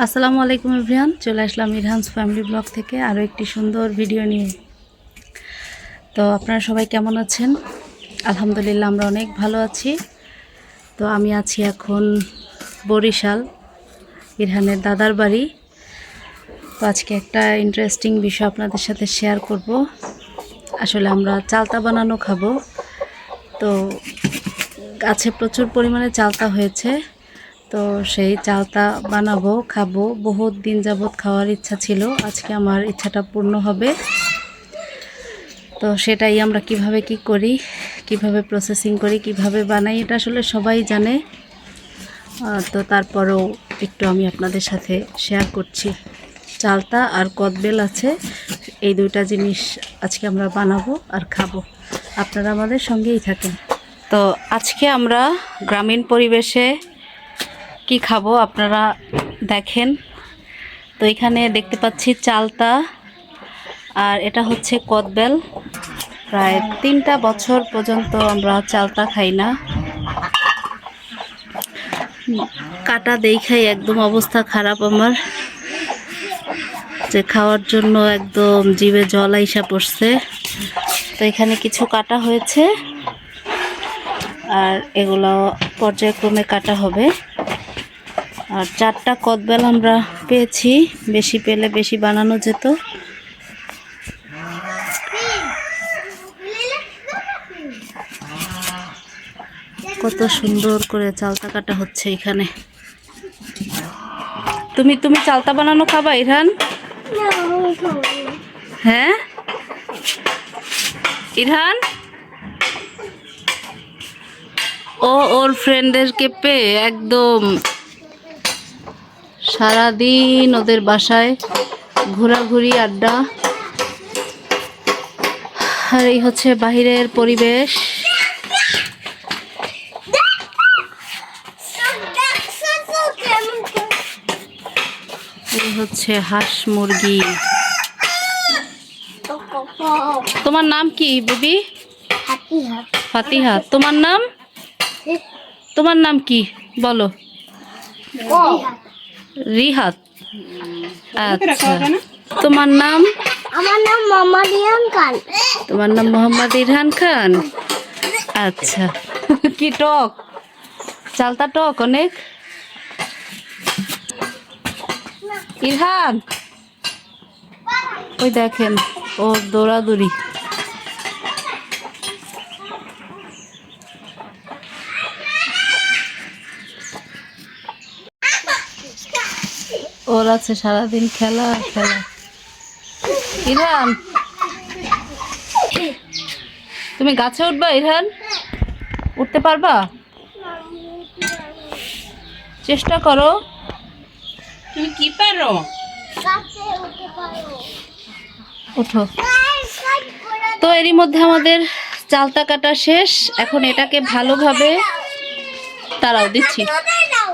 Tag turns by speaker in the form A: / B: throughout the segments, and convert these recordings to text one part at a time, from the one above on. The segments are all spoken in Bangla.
A: আসসালামু আলাইকুম এভরিওয়ান, চলে আসলাম ইরহানস ফ্যামিলি ব্লগ থেকে আরও একটি সুন্দর ভিডিও নিয়ে। তো আপনারা সবাই কেমন আছেন? আলহামদুলিল্লাহ আমরা অনেক ভালো আছি। তো আমি আছি এখন বরিশাল, ইরহানের দাদার বাড়ি। তো আজকে একটা ইন্টারেস্টিং বিষয় আপনাদের সাথে শেয়ার করব। আসলে আমরা চালতা বানানো খাবো। তো গাছে প্রচুর পরিমাণে চালতা হয়েছে, তো সেই চালতা বানাবো, খাবো। বহুত দিন যাবত খাওয়ার ইচ্ছা ছিল, আজকে আমার ইচ্ছাটা পূর্ণ হবে। তো সেটাই আমরা কিভাবে কি করি, কিভাবে প্রসেসিং করি, কিভাবে বানাই, এটা আসলে সবাই জানে। তো তারপরেও একটু আমি আপনাদের সাথে শেয়ার করছি। চালতা আর কদবেল আছে, এই দুইটা জিনিস আজকে আমরা বানাবো আর খাবো। আপনারা আমাদের সঙ্গেই থাকেন। তো আজকে আমরা গ্রামীণ পরিবেশে কি খাবো আপনারা দেখেন। তো এখানে দেখতে পাচ্ছি চালতা, আর এটা হচ্ছে কদবেল। প্রায় 3টা বছর পর্যন্ত আমরা চালতা খাই না। কাটা দেখাই একদম অবস্থা খারাপ আমার, যে খাওয়ার জন্য একদম জিভে জল আইসা পড়ছে। তো এখানে কিছু কাটা হয়েছে, আর এগুলো পর্যায়ক্রমে কাটা হবে। আর 4টা কদবেল আমরা পেয়েছি, বেশি পেলে বেশি বানানো যেত। কত সুন্দর করে চালতা কাটা হচ্ছে এখানে। তুমি চালতা বানানো খাবা ইরহান? হ্যাঁ ইরহান, ওর ফ্রেন্ডদেরকে পেয়ে একদম সারাদিন ওদের বাসায় ঘোরাঘুরি, আড্ডা। আর এই হচ্ছে বাহিরের পরিবেশ। এই হচ্ছে হাঁস মুরগি। তোমার নাম কি বেবি? ফাতিহা। তোমার নাম কি বলো? রিহাত। আচ্ছা, তোমার নাম?
B: আমার নাম মোহাম্মদ ইরহান খান।
A: তোমার নাম মোহাম্মদ ইরহান খান। আচ্ছা। কি টক চালতা, টক অনেক। ইরহান ওই দেখেন ও দৌড়াদৌড়ি। ওর আছে সারাদিন খেলা খেলা। ইরহান তুমি গাছে উঠবা? ইরহান উঠতে পারবা? চেষ্টা করো।
C: তুমি কি পারো?
A: ওঠো। তো এরই মধ্যে আমাদের চালতা কাটা শেষ। এখন এটাকে ভালোভাবে তারাও দিচ্ছি,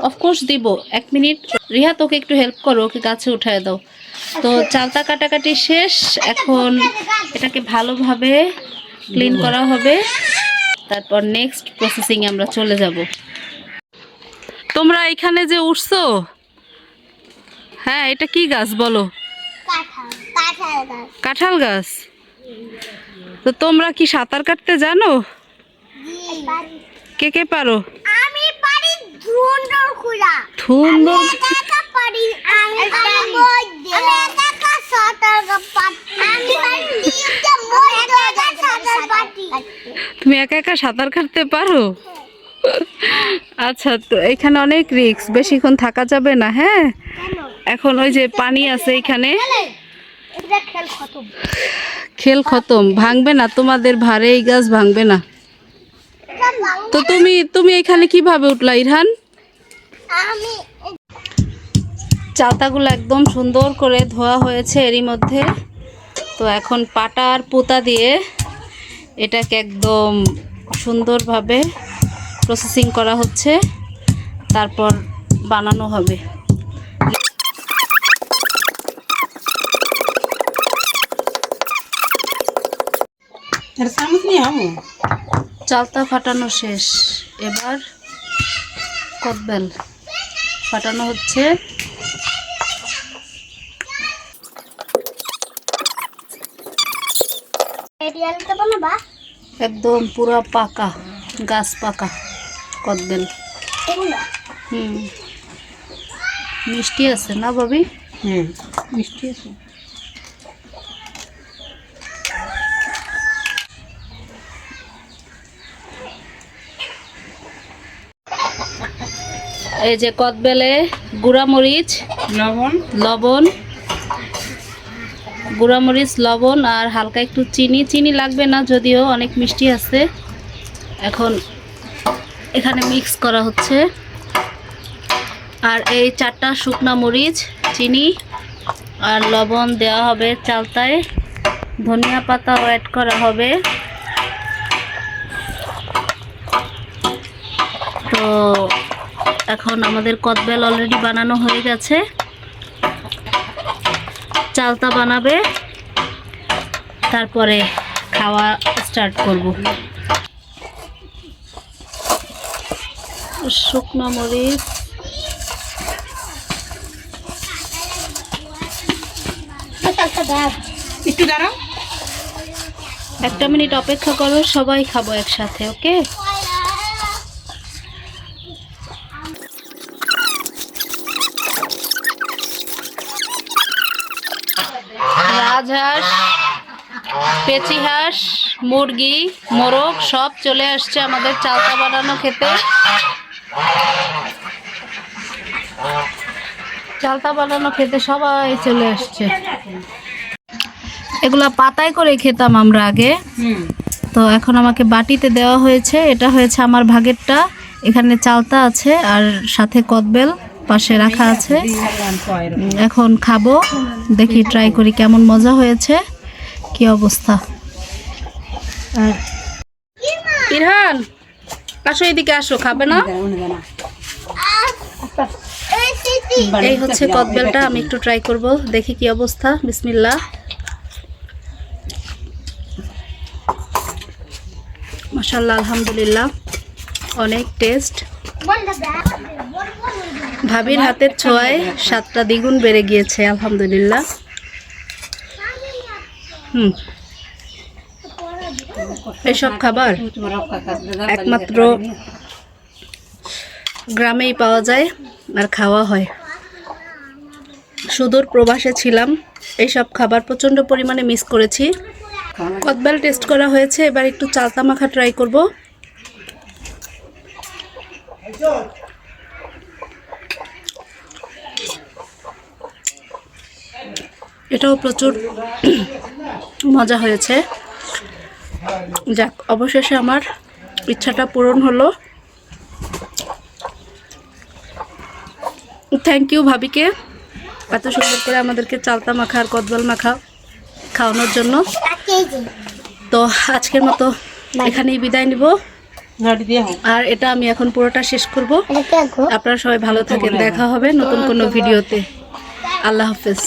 A: অফকোর্স দিব। 1 মিনিট রিহা, তোকে একটু হেল্প করো, ওকে গাছে উঠায় দাও। তো চালতা কাটাকাটি শেষ, এখন এটাকে ভালোভাবে ক্লিন করা হবে, তারপর নেক্সট প্রসেসিং আমরা চলে যাব। তোমরা এখানে যে উঠছো, হ্যাঁ এটা কি গাছ বলো? কাঁঠাল গাছ। তো তোমরা কি সাঁতার কাটতে জানো? কে কে পারো?
B: আমি পারি ধুন্দর খুলা।
A: ধুন্দর?
B: আমি একা পারি। আমি একা সাঁতার পারি। আমি পারি নিচে মরে সাঁতার পারি।
A: তুমি একা একা সাঁতার কাটতে পারো? আচ্ছা, তো এখানে অনেক রিস্ক, বেশিক্ষণ থাকা যাবে না। হ্যাঁ, এখন ওই যে পানি আছে এখানে, খেল খতম। ভাঙবে না, তোমাদের ভারে এই গাছ ভাঙবে না। তো তুমি এখানে কিভাবে উঠলা ইরহান?
B: আমি
A: চালতাগুলো একদম সুন্দর করে ধোয়া হয়েছে এরই মধ্যে। তো এখন পাটা আর পোতা দিয়ে এটাকে একদম সুন্দরভাবে প্রসেসিং করা হচ্ছে, তারপর বানানো হবে। চালতা ফাটানো শেষ, এবার কদবেল ফাটানো হচ্ছে।
B: রিয়েলটা বানাবা
A: একদম পুরো পাকা, গাছ পাকা কদবেল।
B: এগুলো
A: মিষ্টি আছে না ভাবি?
C: মিষ্টি আছে।
A: এই যে কদবেলে গুঁড়ামরিচ, লবণ, গুঁড়ামরিচ, লবণ আর হালকা একটু চিনি লাগবে না, যদিও অনেক মিষ্টি আছে। এখন এখানে মিক্স করা হচ্ছে। আর এই 4টা শুকনা মরিচ, চিনি আর লবণ দেওয়া হবে চালতায়। ধনিয়া পাতাও অ্যাড করা হবে। তো এখন আমাদের কদবেল অলরেডি বানানো হয়ে গেছে। চালতা বানাবে, তারপরে খাওয়া স্টার্ট করব। শুকনো মরিচ,
C: একটু দাঁড়াও।
A: 1 মিনিট অপেক্ষা করো, সবাই খাবো একসাথে। ওকে, রাজহাঁস, পেঁচি হাঁস, মুরগি, মোরগ সব চলে আসছে আমাদের চালতা বানানো খেতে। চালতা বানানো খেতে সবাই চলে আসছে। এগুলা পাতায় করে খেতাম আমরা আগে, তো এখন আমাকে বাটিতে দেওয়া হয়েছে। এটা হয়েছে আমার ভাগেরটা। এখানে চালতা আছে আর সাথে কদবেল পাশে রাখা আছে। এখন খাবো, দেখি ট্রাই করি কেমন মজা হয়েছে, কি অবস্থা। ইরহান আসো, এদিকে আসো, খাবে না? এই হচ্ছে কদবেলটা, আমি একটু ট্রাই করব, দেখি কি অবস্থা। বিসমিল্লাহ। মাশাআল্লাহ, আলহামদুলিল্লাহ, অনেক টেস্ট। ভাবির হাতের ছোঁয়ায় স্বাদটা দ্বিগুণ বেড়ে গিয়েছে, আলহামদুলিল্লাহ। এসব খাবার একমাত্র গ্রামেই পাওয়া যায় আর খাওয়া হয়। সুদূর প্রবাসে ছিলাম, এইসব খাবার প্রচণ্ড পরিমাণে মিস করেছি। কদবেল টেস্ট করা হয়েছে, এবার একটু চালতা মাখা ট্রাই করব। এটাও প্রচুর মজা হয়েছে। যাক, অবশেষে আমার ইচ্ছাটা পূরণ হলো। থ্যাংক ইউ ভাবিকে এত সুন্দর করে আমাদেরকে চালতা মাখা আর কদবেল মাখা খাওয়ানোর জন্য। তো আজকের মতো এখানেই বিদায় নিব, আর এটা আমি এখন পুরোটা শেষ করব। আপনারা সবাই ভালো থাকেন, দেখা হবে নতুন কোনো ভিডিওতে। আল্লাহ হাফেজ।